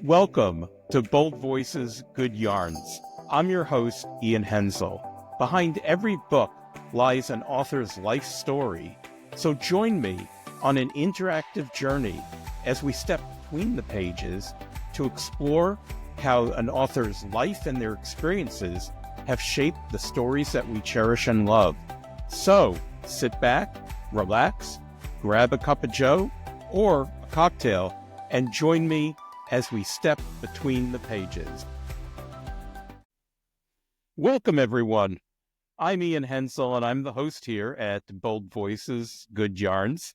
Welcome to Bold Voices, Good Yarns. I'm your host, Ian Hensel. Behind every book lies an author's life story. So join me on an interactive journey as we step between the pages to explore how an author's life and their experiences have shaped the stories that we cherish and love. So sit back, relax, grab a cup of joe or a cocktail, and join me as we step between the pages. Welcome, everyone. I'm Ian Hensel, and I'm the host here at Bold Voices, Good Yarns.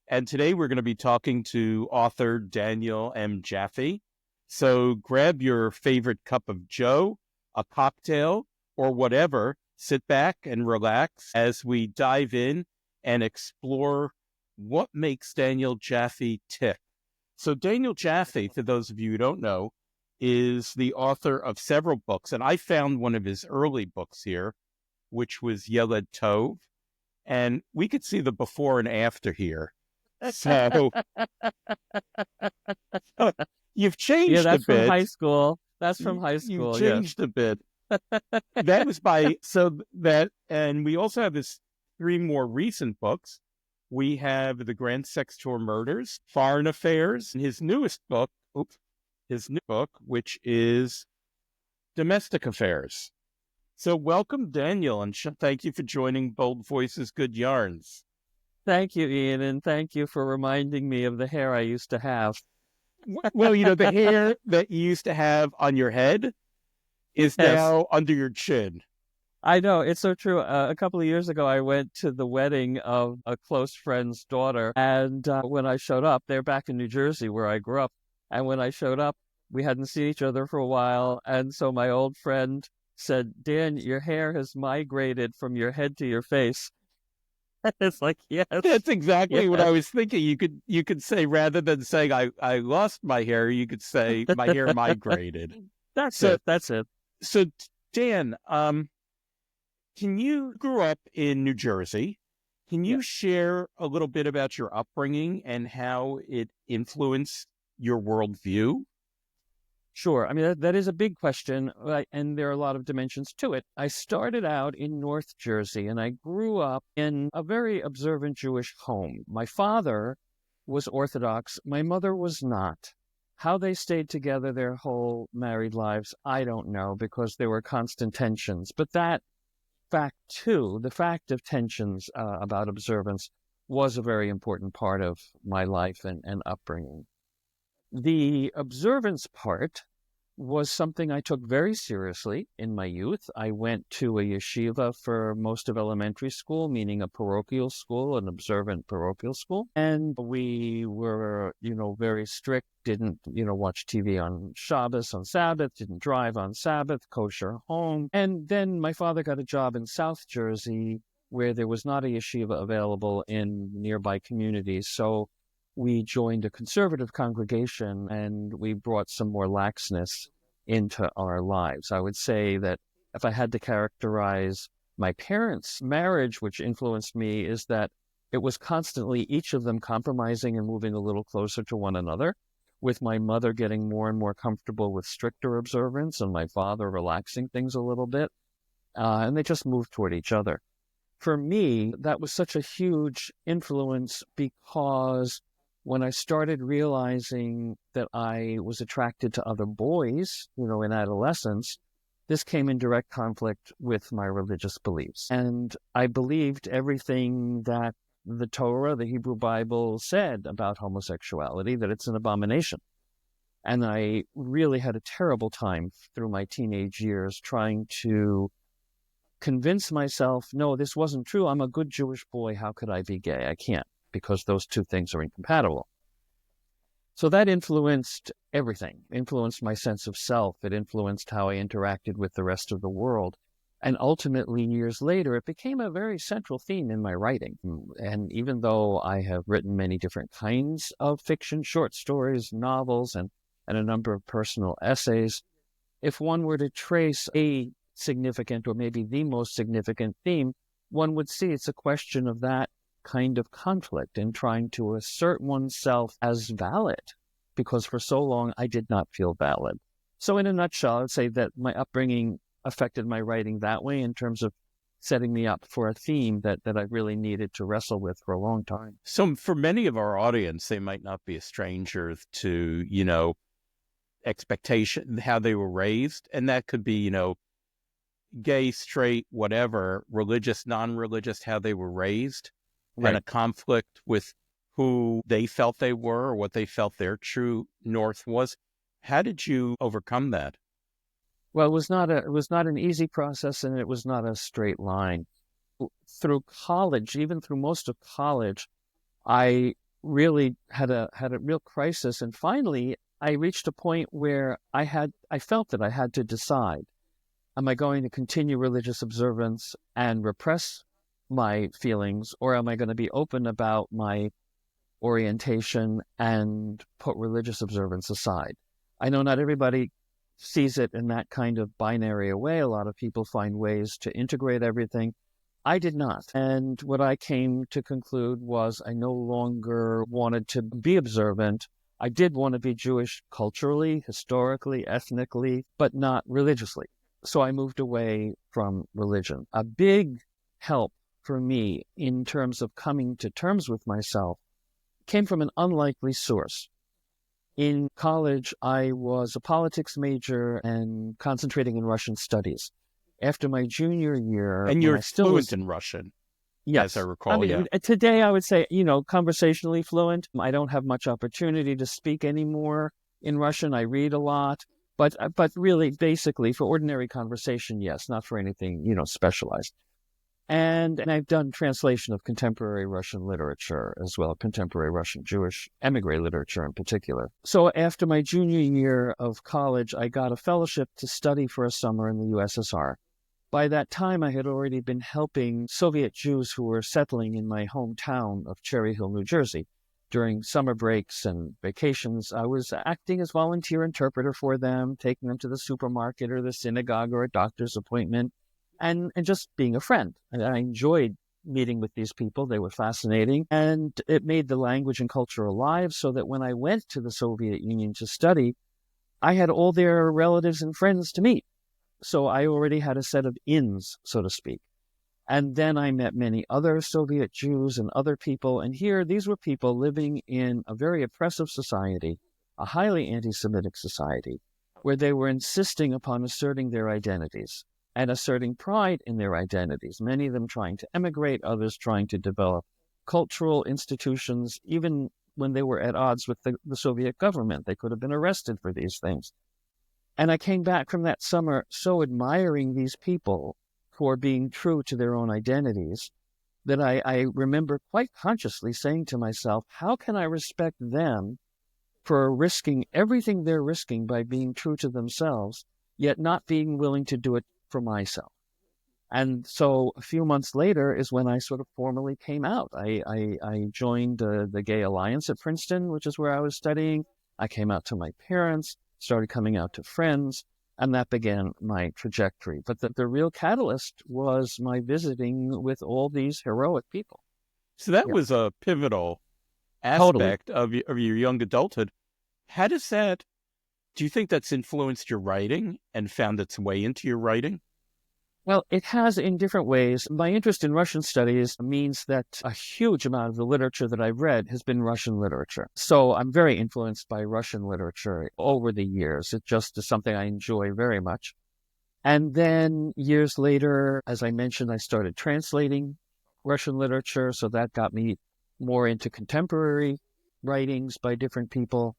And today we're going to be talking to author Daniel M. Jaffe. So grab your favorite cup of joe, a cocktail, or whatever. Sit back and relax as we dive in and explore what makes Daniel Jaffe tick. So Daniel Jaffe, for those of you who don't know, is the author of several books. And I found one of his early books here, which was Yeled Tov. And we could see the before and after here. So you've changed a bit. That's from high school. That's from high school. You've changed a bit. That was and we also have three more recent books. We have The Grand Sex Tour Murders, Foreign Affairs, and his new book, which is Domestic Affairs. So welcome, Daniel, and thank you for joining Bold Voices, Good Yarns. Thank you, Ian, and thank you for reminding me of the hair I used to have. Well, the hair that you used to have on your head is now under your chin. I know, it's so true. A couple of years ago, I went to the wedding of a close friend's daughter, and when I showed up, they're back in New Jersey where I grew up, and when I showed up, we hadn't seen each other for a while, and so my old friend said, "Dan, your hair has migrated from your head to your face." It's like, yes. That's exactly what I was thinking. You could say, rather than saying I lost my hair, you could say my hair migrated. That's it. So, Dan, you grew up in New Jersey. Can you share a little bit about your upbringing and how it influenced your worldview? Sure. I mean, that is a big question, right? And there are a lot of dimensions to it. I started out in North Jersey, and I grew up in a very observant Jewish home. My father was Orthodox. My mother was not. How they stayed together their whole married lives, I don't know, because there were constant tensions. But that fact, too, the fact of tensions about observance was a very important part of my life and upbringing. The observance part was something I took very seriously in my youth. I went to a yeshiva for most of elementary school, meaning a parochial school, an observant parochial school. And we were, very strict, didn't, watch TV on Shabbos, on Sabbath, didn't drive on Sabbath, kosher home. And then my father got a job in South Jersey where there was not a yeshiva available in nearby communities. So we joined a conservative congregation and we brought some more laxness into our lives. I would say that if I had to characterize my parents' marriage, which influenced me, is that it was constantly each of them compromising and moving a little closer to one another, with my mother getting more and more comfortable with stricter observance and my father relaxing things a little bit. And they just moved toward each other. For me, that was such a huge influence because when I started realizing that I was attracted to other boys, in adolescence, this came in direct conflict with my religious beliefs. And I believed everything that the Torah, the Hebrew Bible, said about homosexuality, that it's an abomination. And I really had a terrible time through my teenage years trying to convince myself, no, this wasn't true. I'm a good Jewish boy. How could I be gay? I can't, because those two things are incompatible. So that influenced everything, influenced my sense of self. It influenced how I interacted with the rest of the world. And ultimately, years later, it became a very central theme in my writing. And even though I have written many different kinds of fiction, short stories, novels, and a number of personal essays, if one were to trace a significant or maybe the most significant theme, one would see it's a question of that kind of conflict and trying to assert oneself as valid because for so long I did not feel valid. So in a nutshell, I would say that my upbringing affected my writing that way in terms of setting me up for a theme that I really needed to wrestle with for a long time. So for many of our audience, they might not be a stranger to, expectation, how they were raised. And that could be, gay, straight, whatever, religious, non-religious, how they were raised, Right. and a conflict with who they felt they were or what they felt their true north was. How did you overcome that? Well, it was not an easy process, and it was not a straight line. Through college, even through most of college, I really had a real crisis, and finally I reached a point where I felt that I had to decide: am I going to continue religious observance and repress my feelings, or am I going to be open about my orientation and put religious observance aside? I know not everybody sees it in that kind of binary way. A lot of people find ways to integrate everything. I did not. And what I came to conclude was I no longer wanted to be observant. I did want to be Jewish culturally, historically, ethnically, but not religiously. So I moved away from religion. A big help for me in terms of coming to terms with myself came from an unlikely source. In college, I was a politics major and concentrating in Russian studies. After my junior year... And you're fluent in Russian, yes, as I recall, yeah. Today I would say, conversationally fluent. I don't have much opportunity to speak anymore in Russian. I read a lot. But really, basically, for ordinary conversation, yes, not for anything, specialized. And I've done translation of contemporary Russian literature as well, contemporary Russian Jewish emigre literature in particular. So after my junior year of college, I got a fellowship to study for a summer in the USSR. By that time, I had already been helping Soviet Jews who were settling in my hometown of Cherry Hill, New Jersey. During summer breaks and vacations, I was acting as volunteer interpreter for them, taking them to the supermarket or the synagogue or a doctor's appointment, and just being a friend. And I enjoyed meeting with these people. They were fascinating, and it made the language and culture alive, so that when I went to the Soviet Union to study, I had all their relatives and friends to meet. So I already had a set of ins, so to speak. And then I met many other Soviet Jews and other people. And here, these were people living in a very oppressive society, a highly anti-Semitic society, where they were insisting upon asserting their identities and asserting pride in their identities, many of them trying to emigrate, others trying to develop cultural institutions, even when they were at odds with the Soviet government. They could have been arrested for these things. And I came back from that summer so admiring these people for being true to their own identities that I remember quite consciously saying to myself, how can I respect them for risking everything they're risking by being true to themselves, yet not being willing to do it for myself? And so a few months later is when I sort of formally came out. I joined the Gay Alliance at Princeton, which is where I was studying. I came out to my parents, started coming out to friends, and that began my trajectory. But the real catalyst was my visiting with all these heroic people. So that was a pivotal aspect of your young adulthood. How does that, do you think that's influenced your writing and found its way into your writing? Well, it has in different ways. My interest in Russian studies means that a huge amount of the literature that I've read has been Russian literature. So I'm very influenced by Russian literature over the years. It just is something I enjoy very much. And then years later, as I mentioned, I started translating Russian literature. So that got me more into contemporary writings by different people.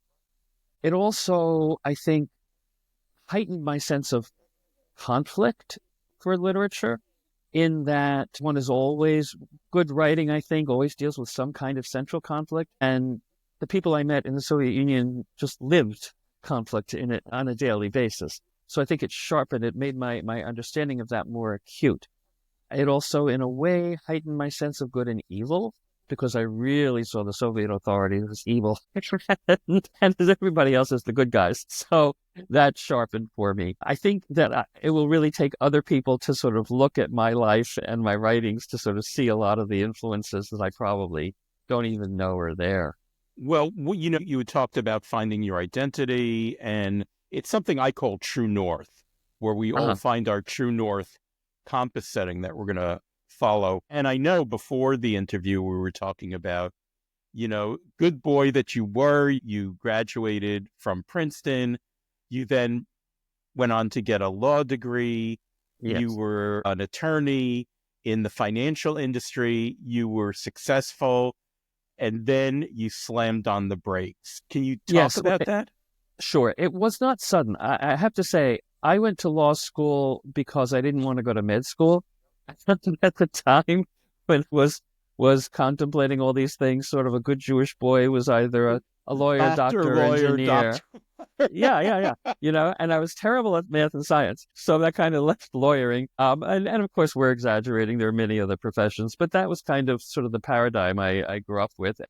It also, I think, heightened my sense of conflict for literature, in that one is always, good writing, I think, always deals with some kind of central conflict. And the people I met in the Soviet Union just lived conflict in it on a daily basis. So I think it sharpened, it made my understanding of that more acute. It also, in a way, heightened my sense of good and evil, because I really saw the Soviet authorities as evil and as everybody else as the good guys. So that sharpened for me. I think that it will really take other people to sort of look at my life and my writings to sort of see a lot of the influences that I probably don't even know are there. Well, you had talked about finding your identity, and it's something I call true north, where we all Uh-huh. find our true north compass setting that we're going to follow. And I know before the interview, we were talking about, good boy that you were, you graduated from Princeton. You then went on to get a law degree. You Yes. were an attorney in the financial industry. You were successful, and then you slammed on the brakes. Can you talk Yes. about that? Sure. It was not sudden. I have to say, I went to law school because I didn't want to go to med school. At the time when was contemplating all these things, sort of a good Jewish boy was either a lawyer, Doctor, doctor, lawyer, engineer. doctor. Yeah. And I was terrible at math and science. So that kind of left lawyering. And of course, we're exaggerating. There are many other professions, but that was kind of sort of the paradigm I grew up with.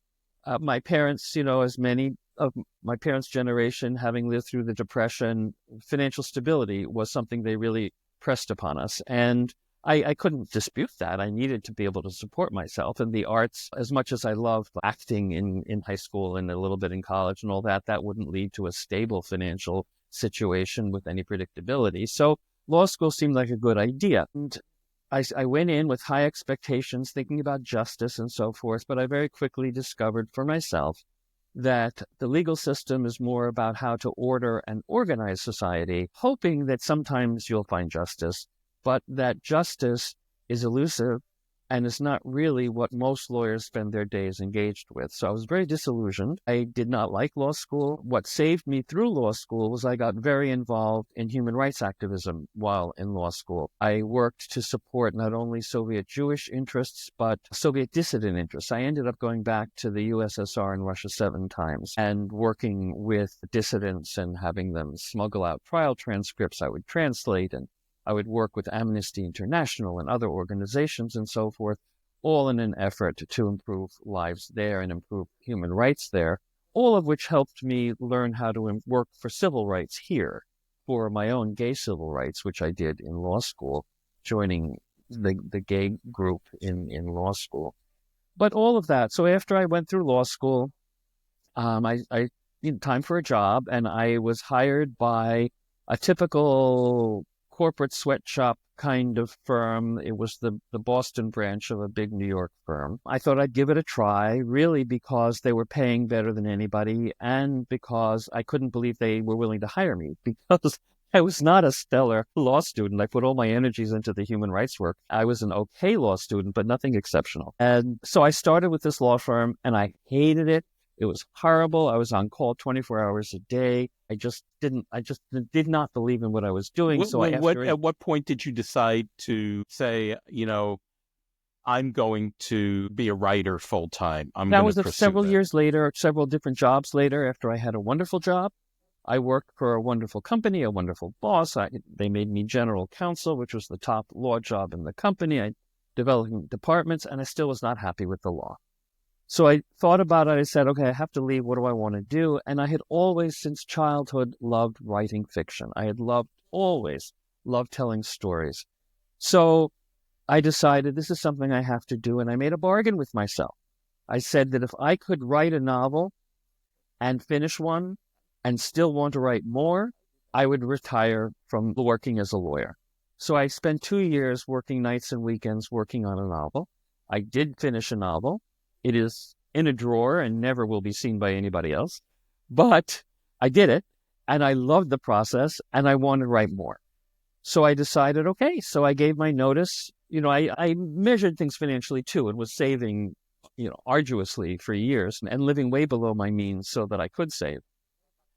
My parents, as many of my parents' generation, having lived through the Depression, financial stability was something they really pressed upon us. And I couldn't dispute that. I needed to be able to support myself. And the arts, as much as I loved acting in high school and a little bit in college and all that, that wouldn't lead to a stable financial situation with any predictability. So law school seemed like a good idea. And I went in with high expectations, thinking about justice and so forth, but I very quickly discovered for myself that the legal system is more about how to order and organize society, hoping that sometimes you'll find justice, but that justice is elusive and is not really what most lawyers spend their days engaged with. So I was very disillusioned. I did not like law school. What saved me through law school was I got very involved in human rights activism while in law school. I worked to support not only Soviet Jewish interests, but Soviet dissident interests. I ended up going back to the USSR and Russia 7 times and working with dissidents and having them smuggle out trial transcripts I would translate, and I would work with Amnesty International and other organizations and so forth, all in an effort to improve lives there and improve human rights there, all of which helped me learn how to work for civil rights here, for my own gay civil rights, which I did in law school, joining the gay group in law school. But all of that. So after I went through law school, I time for a job, and I was hired by a typical corporate sweatshop kind of firm. It was the Boston branch of a big New York firm. I thought I'd give it a try, really because they were paying better than anybody and because I couldn't believe they were willing to hire me because I was not a stellar law student. I put all my energies into the human rights work. I was an okay law student, but nothing exceptional. And so I started with this law firm and I hated it. It was horrible. I was on call 24 hours a day. I just did not believe in what I was doing. So At what point did you decide to say, I'm going to be a writer full time? I'm that going to was pursue several that. years later, several different jobs later, after I had a wonderful job. I worked for a wonderful company, a wonderful boss. They made me general counsel, which was the top law job in the company. I developing departments, and I still was not happy with the law. So I thought about it. I said, okay, I have to leave. What do I want to do? And I had always, since childhood, loved writing fiction. I had always loved telling stories. So I decided this is something I have to do. And I made a bargain with myself. I said that if I could write a novel and finish one and still want to write more, I would retire from working as a lawyer. So I spent 2 years working nights and weekends working on a novel. I did finish a novel. It is in a drawer and never will be seen by anybody else. But I did it, and I loved the process, and I wanted to write more. So I decided, okay, so I gave my notice. I measured things financially too and was saving, arduously for years and living way below my means so that I could save.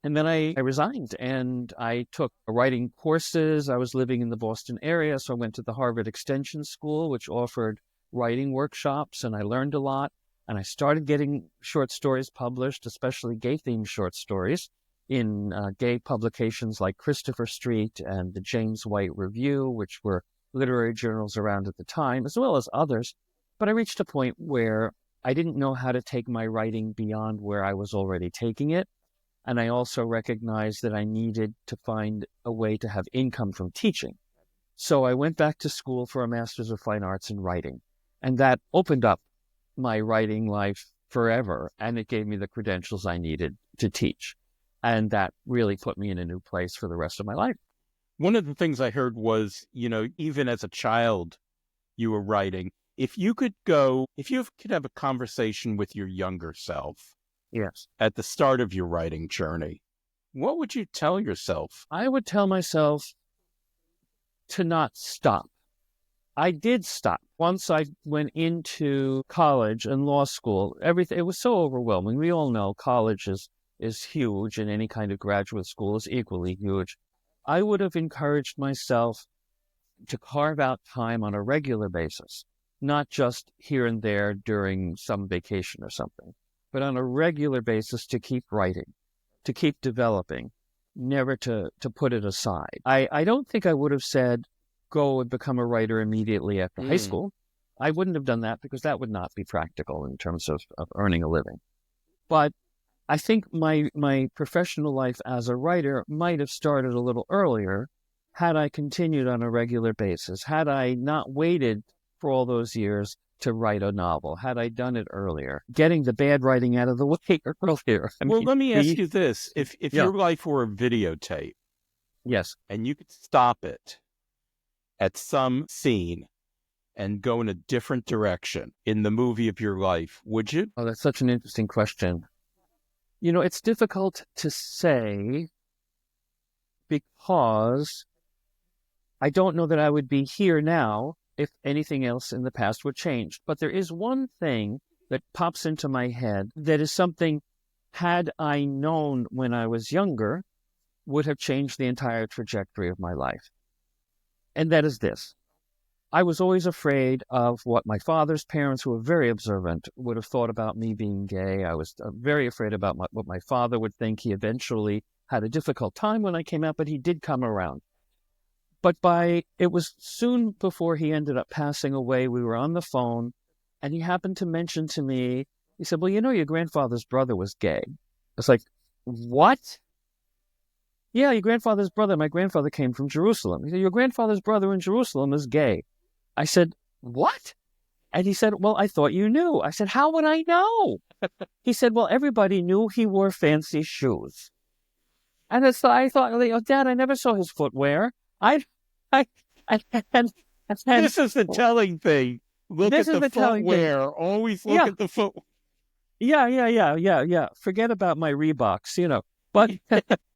And then I resigned and I took writing courses. I was living in the Boston area, so I went to the Harvard Extension School, which offered writing workshops, and I learned a lot. And I started getting short stories published, especially gay-themed short stories, in gay publications like Christopher Street and the James White Review, which were literary journals around at the time, as well as others. But I reached a point where I didn't know how to take my writing beyond where I was already taking it. And I also recognized that I needed to find a way to have income from teaching. So I went back to school for a Master's of Fine Arts in Writing. And that opened up my writing life forever, and it gave me the credentials I needed to teach. And that really put me in a new place for the rest of my life. One of the things I heard was, even as a child, you were writing. If you could have a conversation with your younger self Yes. at the start of your writing journey, what would you tell yourself? I would tell myself to not stop. I did stop. Once I went into college and law school, everything, it was so overwhelming. We all know college is huge, and any kind of graduate school is equally huge. I would have encouraged myself to carve out time on a regular basis, not just here and there during some vacation or something, but on a regular basis to keep writing, to keep developing, never to put it aside. I don't think I would have said, go and become a writer immediately after high school. I wouldn't have done that because that would not be practical in terms of earning a living. But I think my professional life as a writer might have started a little earlier had I continued on a regular basis, had I not waited for all those years to write a novel, had I done it earlier, getting the bad writing out of the way earlier. Let me ask you this. If your life were a videotape, yes, and you could stop it at some scene and go in a different direction in the movie of your life, would you? Oh, that's such an interesting question. It's difficult to say because I don't know that I would be here now if anything else in the past would change. But there is one thing that pops into my head that is something, had I known when I was younger, would have changed the entire trajectory of my life. And that is this. I was always afraid of what my father's parents, who were very observant, would have thought about me being gay. I was very afraid about what my father would think. He eventually had a difficult time when I came out, but he did come around. But it was soon before he ended up passing away, we were on the phone, and he happened to mention to me, he said, well, your grandfather's brother was gay. I was like, what? Yeah, your grandfather's brother. My grandfather came from Jerusalem. He said, your grandfather's brother in Jerusalem is gay. I said, what? And he said, well, I thought you knew. I said, how would I know? He said, well, everybody knew he wore fancy shoes. And I thought, oh, Dad, I never saw his footwear. And this is the telling thing. Look at the footwear. Always look at the foot. Yeah. Forget about my Reeboks, But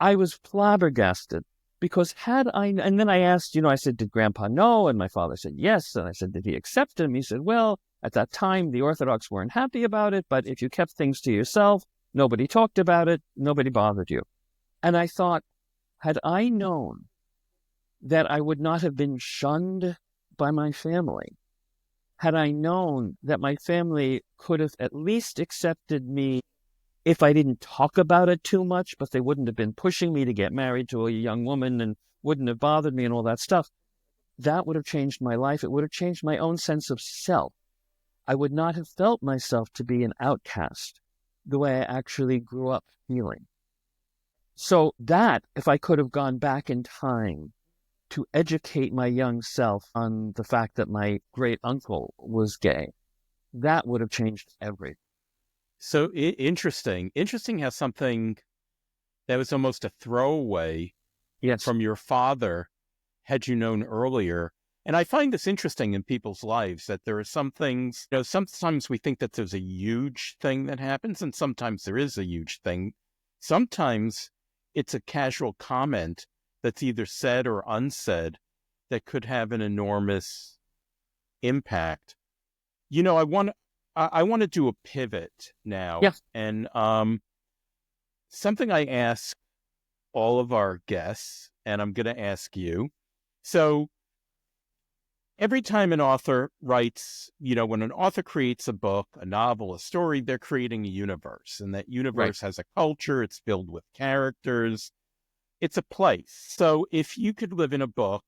I was flabbergasted because and then I asked, I said, did Grandpa know? And my father said, yes. And I said, did he accept him? He said, well, at that time, the Orthodox weren't happy about it, but if you kept things to yourself, nobody talked about it, nobody bothered you. And I thought, had I known that I would not have been shunned by my family, had I known that my family could have at least accepted me if I didn't talk about it too much, but they wouldn't have been pushing me to get married to a young woman and wouldn't have bothered me and all that stuff, that would have changed my life. It would have changed my own sense of self. I would not have felt myself to be an outcast the way I actually grew up feeling. So that, if I could have gone back in time to educate my young self on the fact that my great uncle was gay, that would have changed everything. So interesting how something that was almost a throwaway from your father, had you known earlier. And I find this interesting in people's lives, that there are some things, sometimes we think that there's a huge thing that happens, and sometimes there is a huge thing. Sometimes it's a casual comment that's either said or unsaid that could have an enormous impact. I want to do a pivot now. Yes. And something I ask all of our guests, and I'm going to ask you. So every time an author writes, when an author creates a book, a novel, a story, they're creating a universe. And that universe has a culture. It's filled with characters. It's a place. So if you could live in a book,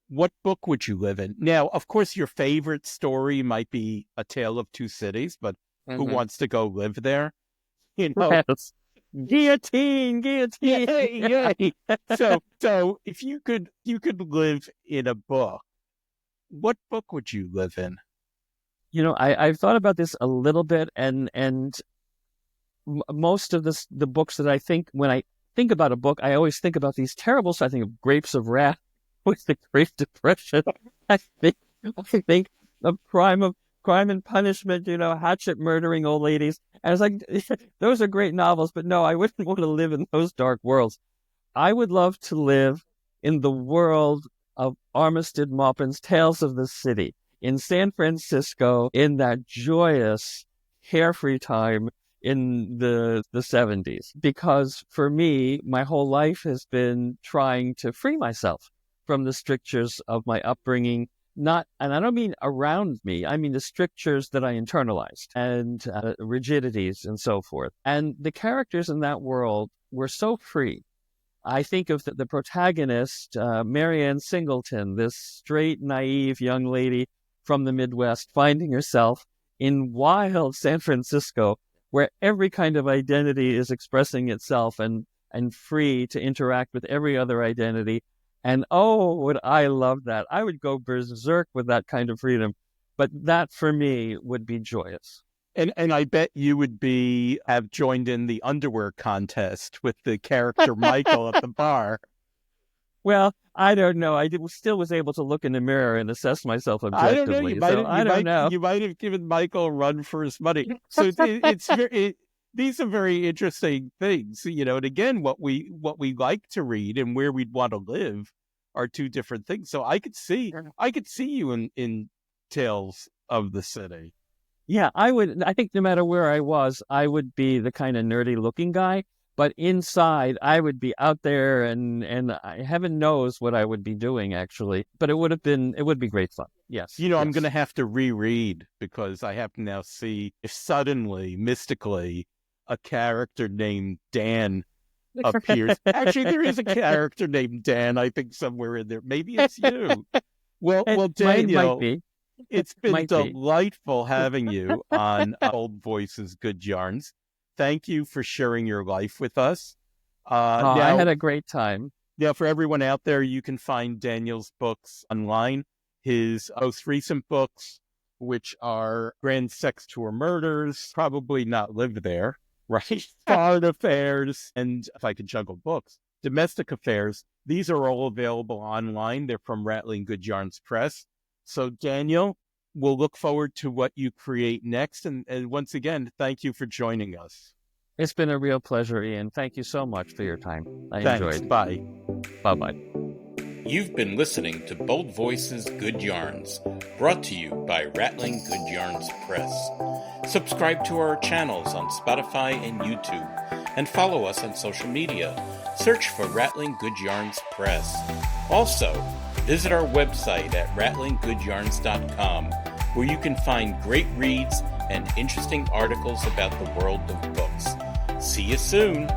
what book would you live in? Now, of course, your favorite story might be A Tale of Two Cities, but who wants to go live there? Yes. Guillotine. Yeah. So if you could live in a book, what book would you live in? I've thought about this a little bit, and most of the books that I think, when I think about a book, I always think about these terrible. So I think of Grapes of Wrath with the Great Depression. I think of Crime and Punishment. Hatchet murdering old ladies. And it's like, those are great novels, but no, I wouldn't want to live in those dark worlds. I would love to live in the world of Armistead Maupin's Tales of the City in San Francisco, in that joyous, carefree time in the 70s. Because for me, my whole life has been trying to free myself from the strictures of my upbringing. And I don't mean around me, I mean the strictures that I internalized and rigidities and so forth. And the characters in that world were so free. I think of the protagonist, Marianne Singleton, this straight, naive young lady from the Midwest, finding herself in wild San Francisco, where every kind of identity is expressing itself and free to interact with every other identity. And oh, would I love that. I would go berserk with that kind of freedom. But that, for me, would be joyous. And I bet you would have joined in the underwear contest with the character Michael at the bar. Well, I don't know. I still was able to look in the mirror and assess myself objectively. I don't know. You might have given Michael a run for his money. So these are very interesting things, And again, what we like to read and where we'd want to live are two different things. So I could see you in Tales of the City. Yeah, I would. I think no matter where I was, I would be the kind of nerdy looking guy. But inside, I would be out there, and heaven knows what I would be doing, actually. But it would be great fun. Yes. I'm going to have to reread, because I have to now see if suddenly, mystically, a character named Dan appears. Actually, there is a character named Dan, I think, somewhere in there. Maybe it's you. Well, Daniel, might be. It's been delightful having you on Old Voices, Good Yarns. Thank you for sharing your life with us. I had a great time. Now, for everyone out there, you can find Daniel's books online. His most recent books, which are Grand Sex Tour Murders, Probably Not Live There, right? Foreign Affairs, and If I Could Juggle Books, Domestic Affairs. These are all available online. They're from Rattling Good Yarns Press. So, Daniel, we'll look forward to what you create next. And once again, thank you for joining us. It's been a real pleasure, Ian. Thank you so much for your time. Thanks. Enjoyed. Bye. Bye-bye. You've been listening to Bold Voices, Good Yarns, brought to you by Rattling Good Yarns Press. Subscribe to our channels on Spotify and YouTube, and follow us on social media. Search for Rattling Good Yarns Press. Also, visit our website at rattlinggoodyarns.com, where you can find great reads and interesting articles about the world of books. See you soon!